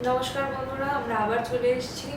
নমস্কার বন্ধুরা, আমরা আবার চলে এসেছি।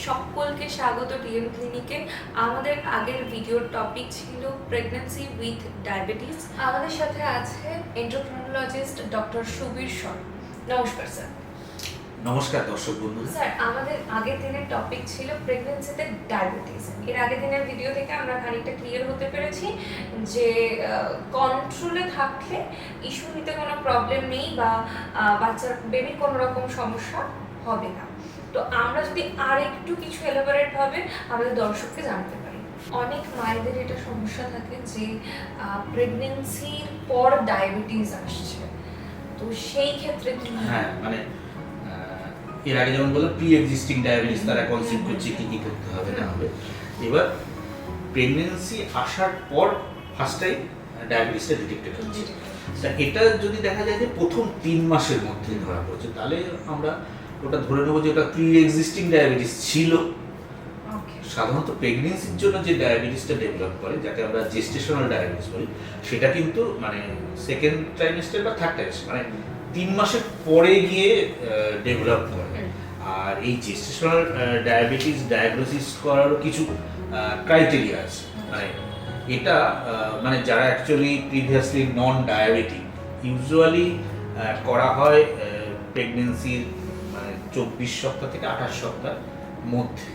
সকলকে স্বাগত ডিএম ক্লিনিকে। আমাদের আগের ভিডিওর টপিক ছিল প্রেগন্যান্সি উইথ ডায়াবেটিস। আমাদের সাথে আছে এন্ডোক্রিনোলজিস্ট ডক্টর সুবীর সর। নমস্কার স্যার। নমস্কার দর্শক বন্ধু। স্যার, আমাদের আগের দিনের টপিক ছিল প্রেগন্যান্সিতে ডায়াবেটিস। এর আগের দিনের ভিডিও থেকে আমরা খানিকটা ক্লিয়ার হতে পেরেছি যে কন্ট্রোলে থাকলে ইস্যু নিতে কোনো প্রবলেম নেই বা বাচ্চার বেবির কোনো রকম সমস্যা হবে না। তো আমরা যদি আর একটু কিছু এলাবোরেট ভাবে আমাদের দর্শককে জানতে পারি। অনেক মায়েদের এটা সমস্যা থাকে যে প্রেগন্যান্সির পর ডায়াবেটিস আসছে, তো সেই ক্ষেত্রে কি? হ্যাঁ, মানে এর আগে যেমন বললাম প্রি এক্সিস্টিং ডায়াবেটিস তারা কনসিভ করছে, কি করতে হবে না হবে। এবার প্রেগন্যান্সি আসার পর ফার্স্ট টাইম ডায়াবেটিসটা ডিটেক্টেড হচ্ছে। তা এটা যদি দেখা যায় যে প্রথম 3 মাসের মধ্যে ধরা পড়ছে, তাহলে আমরা ওটা ধরে নেবো যে ওটা প্রি এক্সিস্টিং ডায়াবেটিস ছিল। সাধারণত প্রেগন্যান্সির জন্য যে ডায়াবেটিসটা ডেভেলপ করে, যাকে আমরা জেস্টেশনাল ডায়াবেটিস বলি, সেটা কিন্তু মানে সেকেন্ড ট্রাইমেস্টার বা থার্ড ট্রাইমেস্টার মানে 3 মাসের পরে গিয়ে ডেভেলপ করে। আর এই জেস্টেশনাল ডায়াবেটিস ডায়াগনোসিস করারও কিছু ক্রাইটেরিয়া আছে। মানে এটা মানে যারা অ্যাকচুয়ালি প্রিভিয়াসলি নন ডায়াবেটিক, ইউজুয়ালি করা হয় প্রেগন্যান্সির মানে 24 সপ্তাহ থেকে 28 সপ্তাহের মধ্যে।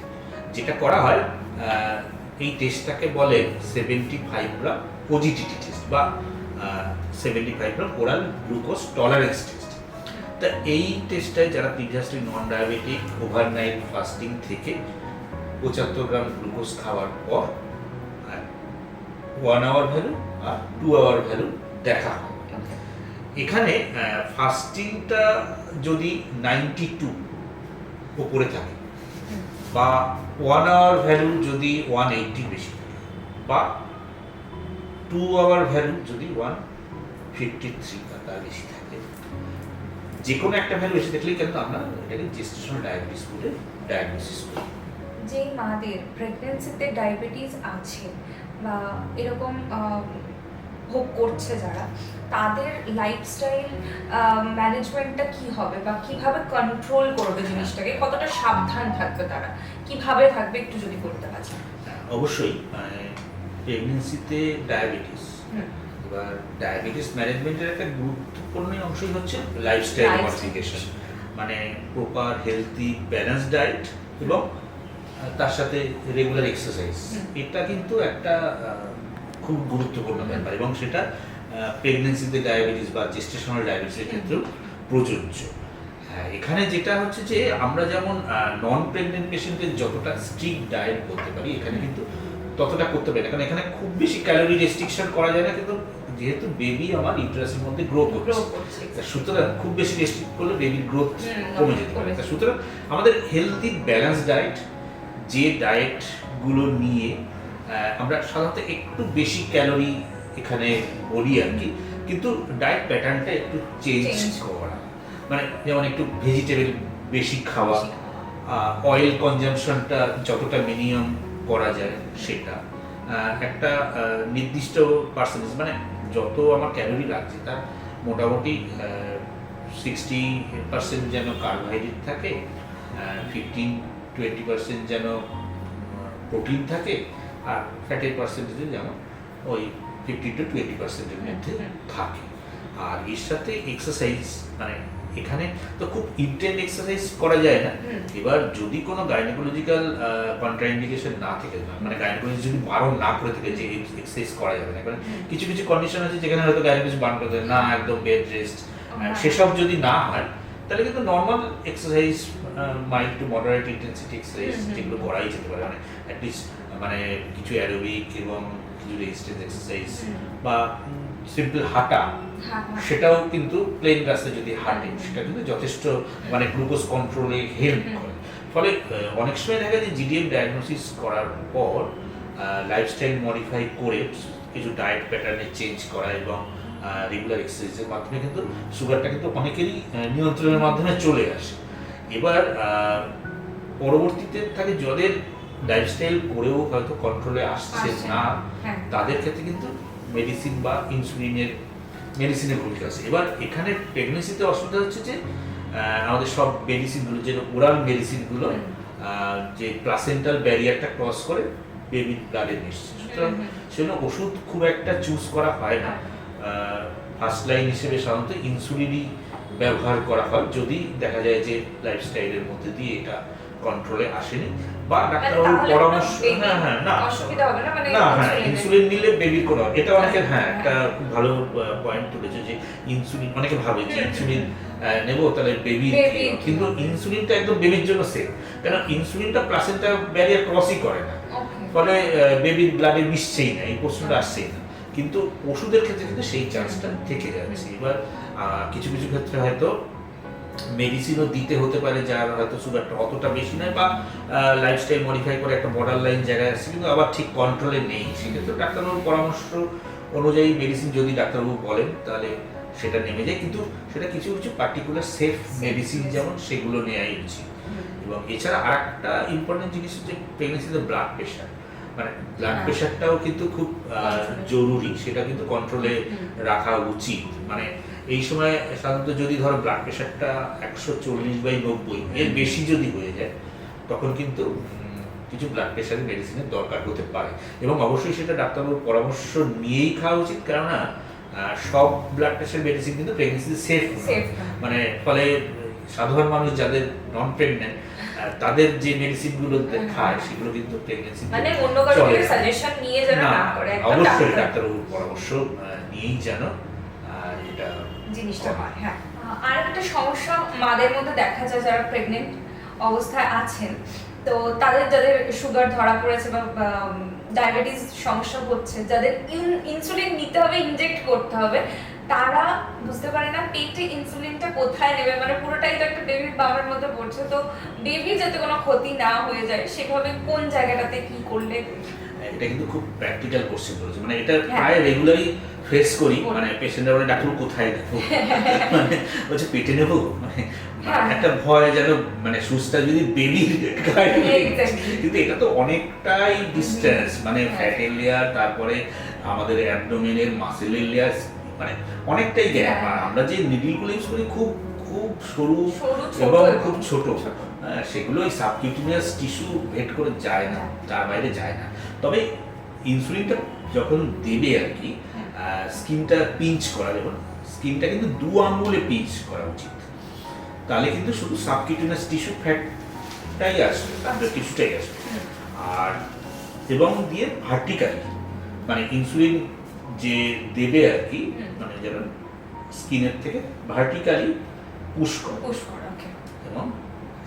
যেটা করা হয় এই টেস্টটাকে বলে 75 গ্রাম ওজিটিটি টেস্ট বা 75 গ্রাম ওরাল গ্লুকোজ টলারেন্স টেস্ট। তা এই টেস্টটায় যারা প্রিভিয়াসলি নন ডায়াবেটিক ওভারনাইট ফাস্টিং থেকে 75 গ্রাম গ্লুকোজ খাওয়ার পর 1 আওয়ার ভ্যালু আর 2 আওয়ার ভ্যালু দেখা হয়। এখানে ফাস্টিংটা যদি 92 উপরে থাকে বা 1 আওয়ার ভ্যালু যদি 180 বেশি থাকে বা 2 আওয়ার ভ্যালু যদি 153 বা তার বেশি থাকে, যে কোনো একটা ভ্যালু বেশি থাকলেই কিন্তু আমরা এটাকে জেস্টেশনাল ডায়াবেটিস বলে ডায়াগনোসিস করি। যেই মাদের প্রেগন্যান্সিতে ডায়াবেটিস আছে বা এরকম ভোগ করছে যারা, তাদের লাইফস্টাইল ম্যানেজমেন্টটা কি হবে বা কিভাবে কন্ট্রোল করবে জিনিসটাকে, কতটা সাবধান থাকবে তারা, কিভাবে থাকবে একটু যদি বলতে পারেন। অবশ্যই প্রেগন্যান্সিতে ডায়াবেটিস, এবার ডায়াবেটিস ম্যানেজমেন্টের একটা গুরুত্বপূর্ণ অংশই হচ্ছে লাইফস্টাইল মডিফিকেশন। মানে প্রপার হেলদি ব্যালেন্স ডায়েট এবং তার সাথে রেগুলার এক্সারসাইজ, এটা কিন্তু একটা খুব গুরুত্বপূর্ণ ব্যাপার এবং সেটা প্রেগন্যান্সিতে ডায়াবেটিস বা জেস্টেশনাল ডায়াবেটিসের ক্ষেত্রেও প্রযোজ্য। হ্যাঁ, এখানে যেটা হচ্ছে যে আমরা যেমন নন প্রেগনেন্ট পেশেন্টের যতটা স্ট্রিক্ট ডায়েট করতে পারি, এখানে কিন্তু ততটা করতে পারি না, কারণ এখানে খুব বেশি ক্যালোরি রেস্ট্রিকশন করা যায় না। কিন্তু যেহেতু বেবি আমার ইউটেরাসের মধ্যে গ্রো করছে, সুতরাং খুব বেশি রেস্ট্রিক্ট করলে বেবির গ্রোথ কমে যেতে পারে। সুতরাং আমাদের হেলদি ব্যালেন্স ডায়েট, যে ডায়েটগুলো নিয়ে আমরা সাধারণত একটু বেশি ক্যালোরি এখানে বলি আর কি, কিন্তু ডায়েট প্যাটার্নটা একটু চেঞ্জ করা, মানে যেমন একটু ভেজিটেবল বেশি খাওয়া, অয়েল কনজাম্পশনটা যতটা মিনিমাম করা যায় সেটা, একটা নির্দিষ্ট পার্সেন্টেজ মানে যত আমার ক্যালোরি লাগছে তার মোটামুটি 60% যেন কার্বোহাইড্রেট থাকে, 15-20% যেন প্রোটিন থাকে, আর ফ্যাটের পার্সেন্টেজ যেমন ওই 15-20%-এর মধ্যে থাকে। আর এর সাথে এক্সারসাইজ, মানে এখানে তো খুব ইন্টেন্স এক্সারসাইজ করা যায় না। এবার যদি কোনো গাইনোকোলজিক্যাল কন্ট্রাইন্ডিকেশন না থেকে, মানে গাইনোকোলজি যদি বারণ না করে থাকে যে এক্সারসাইজ করা যাবে না, কারণ কিছু কিছু কন্ডিশন আছে যেখানে হয়তো গাইনোকোলজি বারণ করে দেয় না, একদম বেড রেস্ট, সেসব যদি না হয় তাহলে কিন্তু normal exercise, mild to moderate intensity exercise যেগুলো করাই যেতে পারে, মানে অ্যাটলিস্ট মানে কিছু অ্যারোবিক এবং কিছু রেজিস্ট্যান্স এক্সারসাইজ বা সিম্পল হাঁটা, সেটাও কিন্তু প্লেন রাস্তায় যদি হাঁটে সেটা কিন্তু যথেষ্ট মানে গ্লুকোজ কন্ট্রোলে হেল্প করে। ফলে অনেক সময় দেখা যায় জিডিএম ডায়াগনোসিস করার পর লাইফস্টাইল মডিফাই করে কিছু ডায়েট প্যাটার্নে চেঞ্জ করা এবং রেগুলার এক্সারসাইজের মাধ্যমে কিন্তু সুগারটা কিন্তু অনেকেরই নিয়ন্ত্রণের মাধ্যমে চলে আসে। এবার পরবর্তীতে থাকে যাদের লাইফস্টাইল করেও হয়তো কন্ট্রোলে আসছে না, তাদের ক্ষেত্রে কিন্তু মেডিসিন বা ইনসুলিনের ভূমিকা আছে। এবার এখানে প্রেগনেন্সিতে অসুবিধা হচ্ছে যে আমাদের সব মেডিসিনগুলো যে ওরাল মেডিসিনগুলো যে প্লাসেন্টাল ব্যারিয়ারটা ক্রস করে বেবির ব্লাডে মিশছে, সুতরাং সেজন্য ওষুধ খুব একটা চুজ করা হয় না। ফার্স্ট লাইন হিসেবে সাধারণত ইনসুলিনই ব্যবহার করা হয় যদি দেখা যায় যে লাইফস্টাইলের মধ্যে দিয়ে এটা কন্ট্রোলে আসেনি বা ডাক্তারবাবুর পরামর্শ। না অসুবিধা হবে না, মানে ইনসুলিন নিলে বেবির কোনো, এটা অনেকের একটা খুব ভালো পয়েন্ট তুলেছে যে ইনসুলিন, অনেকে ভাবে যে ইনসুলিন নেবো তাহলে বেবির, কিন্তু ইনসুলিনটা একদম বেবির জন্য সেফ, কারণ ইনসুলিনটা প্লাসেন্টা ব্যারিয়ার ক্রসই করে না, ফলে বেবির ব্লাডে মিশছেই না, এই প্রশ্নটা আসছেই না। কিন্তু ওষুধের ক্ষেত্রে কিন্তু সেই চান্সটা থেকে যাচ্ছে। এবার কিছু কিছু ক্ষেত্রে হয়তো মেডিসিনও দিতে হতে পারে যার হয়তো সুগারটা অতটা বেশি নয় বা লাইফস্টাইল মডিফাই করে একটা বর্ডার লাইন জায়গায় আসছে, কিন্তু আবার ঠিক কন্ট্রোলে নেই, সেক্ষেত্রে ডাক্তারবাবুর পরামর্শ অনুযায়ী মেডিসিন যদি ডাক্তারবাবু বলেন তাহলে সেটা নেমে যায়, কিন্তু সেটা কিছু কিছু পার্টিকুলার সেফ মেডিসিন যেমন সেগুলো নেওয়াই উচিত। এবং এছাড়া আর একটা ইম্পর্টেন্ট জিনিস হচ্ছে প্রেগনেন্সিতে ব্লাড প্রেশার, মানে ব্লাড প্রেশারটাও কিন্তু খুব জরুরি, সেটা কিন্তু কন্ট্রোলে রাখা উচিত। মানে এই সময় সাধারণত যদি ধরো ব্লাড প্রেশারটা 140/90 এর বেশি যদি হয়ে যায়, তখন কিন্তু কিছু ব্লাড প্রেশারের মেডিসিনের দরকার হতে পারে, এবং অবশ্যই সেটা ডাক্তারবাবুর পরামর্শ নিয়েই খাওয়া উচিত, কেননা সব ব্লাড প্রেশার মেডিসিন কিন্তু প্রেগনেন্সিতে সেফ, মানে ফলে সাধারণ মানুষ যাদের নন প্রেগনেন্ট তাদের যে মেডিসিনগুলো খায় সেগুলো কিন্তু প্রেগনেন্সি, মানে অন্য কারোর সাজেশন নিয়ে যেন না করে, অবশ্যই ডাক্তারবাবুর পরামর্শ নিয়েই যেন এটা জিনিসটা হয়। হ্যাঁ, আর একটা সমস্যা মাদের মধ্যে দেখা যায় যারা প্রেগনেন্ট অবস্থায় আছেন, তো তাদের যাদের সুগার ধরা পড়েছে বা ডায়াবেটিস সমস্যা হচ্ছে, যাদের ইনসুলিন নিতে হবে, ইনজেক্ট করতে হবে, তারা বুঝতে পারে না পেটে ইনসুলিনটা কোথায় নেবে, মানে পুরোটাই তো একটা বেবির বাবার মধ্যে পড়ছে, তো বেবি যাতে কোনো ক্ষতি না হয়ে যায় সেভাবে কোন জায়গাটাতে কি করলে। এটা কিন্তু খুব প্র্যাকটিক্যাল কোশ্চেন বলেছে, মানে এটা প্রায় রেগুলারই ফেস করি, মানে পেশেন্টরা বলে ডাক্তার কোথায় নেবো, মানে বলছে পেটে নেবো, মানে একটা ভয় যেন মানে সুচটা যদি বেবির গায়ে, কিন্তু এটা তো অনেকটাই ডিস্টেন্স, মানে ফ্যাটের লেয়ার, তারপরে আমাদের অ্যাবডোমেনের মাসেলের লেয়ার, মানে অনেকটাই গ্যাপ। আর আমরা যে নিডলগুলো ইউজ করি খুব খুব সরু এবং খুব ছোট, সেগুলো ওই সাবকিউটিনিয়াস টিস্যু ভেদ করে যায় না, তার বাইরে যায় না। তবে ইনসুলিনটা যখন দেবে আর কি, স্কিনটা পিঞ্চ করা, যখন স্কিনটা কিন্তু 2 আঙ্গুলে পিঞ্চ করা উচিত, তাহলে কিন্তু শুধু সাবকিউটিনিয়াস টিস্যু ফ্যাটটাই আসবে, টিস্যুটাই আসবে। আর এবং দিয়ে ভার্টিক্যালি, মানে ইনসুলিন যে দেবে আর কি, মানে যেন স্কিনের থেকে ভার্টিক্যালি পুশ করে। এবং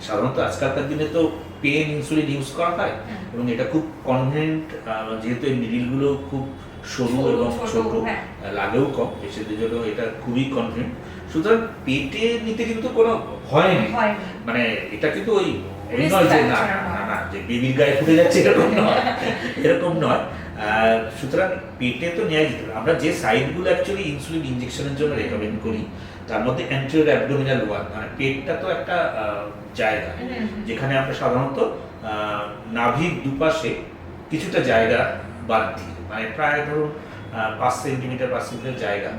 সাধারণত আজকালকার দিনে তো পেন ইনসুলিন ইউজ করা হয়, এবং এটা খুব কনভেনিয়েন্ট, যেহেতু এই নিডলগুলো খুব সরু এবং ছোট, লাগেও কম, পেশেন্টদের জন্য এটা খুবই কনভেনিয়েন্ট। সুতরাং পেটে নিতে কিন্তু কোনো ভয় নেই, মানে এটা কিন্তু ওই নয় যে না না না যে বেবির গায়ে ফুটে যাচ্ছে, এরকম নয়, এরকম নয়। সুতরাং পেটে তো নেওয়া যেতে পারে। আমরা যে সাইডগুলো অ্যাকচুয়ালি ইনসুলিন ইনজেকশনের জন্য রেকমেন্ড করি, তার মধ্যে অ্যান্টেরিয়র অ্যাবডোমিনাল ওয়াল, মানে পেটটা তো একটা জায়গা যেখানে আমরা সাধারণত নাভির দুপাশে কিছুটা জায়গা বাদ দিই, মানে প্রায় ধরুন 5 সেন্টিমিটার জায়গা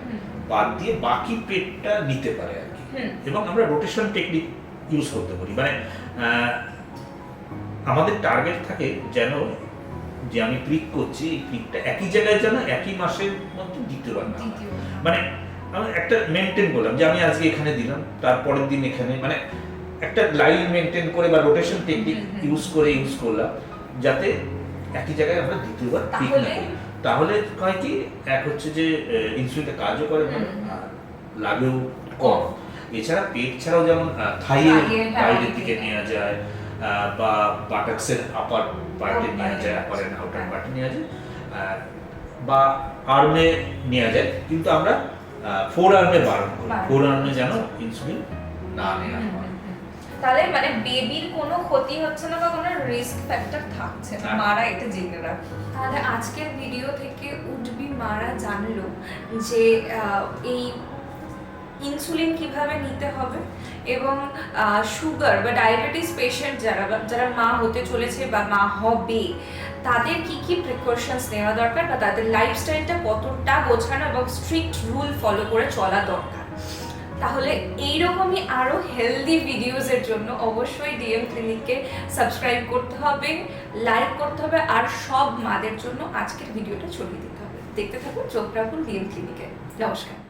বাদ দিয়ে বাকি পেটটা নিতে পারে আর কি। এবং আমরা রোটেশন টেকনিক ইউজ করতে পারি, মানে আমাদের টার্গেট থাকে যেন যে আমি প্রিক করছি, এই প্রিকটা একই জায়গায় যেন একই মাসের মধ্যে দ্বিতীয়বার না, মানে আমি একটা মেনটেন করলাম যে আমি আজকে এখানে দিলাম, তারপরের দিন এখানে, মানে একটা লাইন মেনটেন করে বা রোটেশন টেকনিক ইউজ করলাম, যাতে একই জায়গায় আমরা দ্বিতীয়বার প্রিক না করি। তাহলে হয় কি, এক হচ্ছে যে ইনসুলিনটা কাজও করে ভালো, লাগেও কম। এছাড়া পেট ছাড়াও যেমন থাইয়ের বাইরের দিকে নেওয়া যায়, বা বাটাক্সের আপার পার্টে নেওয়া যায়, আপার এন্ড আউটার পার্টে নেওয়া যায়, বা আর্মে নেওয়া যায়, কিন্তু আমরা ফোর আর্মে বারণ করি, ফোর আর্মে যেন ইনসুলিন না নেওয়া হয়। তাহলে মানে বেবির কোনো ক্ষতি হচ্ছে না বা কোনো রিস্ক ফ্যাক্টর থাকছে না, মারা এটা জেনে রাখে। তাহলে আজকের ভিডিও থেকে উডবি মারা জানলো যে এই ইনসুলিন কিভাবে নিতে হবে, এবং সুগার বা ডায়াবেটিস পেশেন্ট যারা মা হতে চলেছে বা মা হবে, তাদের কি কি প্রিকশনস নেওয়া দরকার, বা তাদের লাইফস্টাইলটা কতটা গোছানো এবং স্ট্রিক্ট রুল ফলো করে চলা দরকার। তাহলে এইরকমই আরও হেলদি ভিডিওসের জন্য অবশ্যই ডিএম ক্লিনিককে সাবস্ক্রাইব করতে হবে, লাইক করতে হবে, আর সব মাদের জন্য আজকের ভিডিওটা ছড়িয়ে দিতে হবে। দেখতে থাকুন, চোখ রাখুন ডিএম ক্লিনিকে। নমস্কার।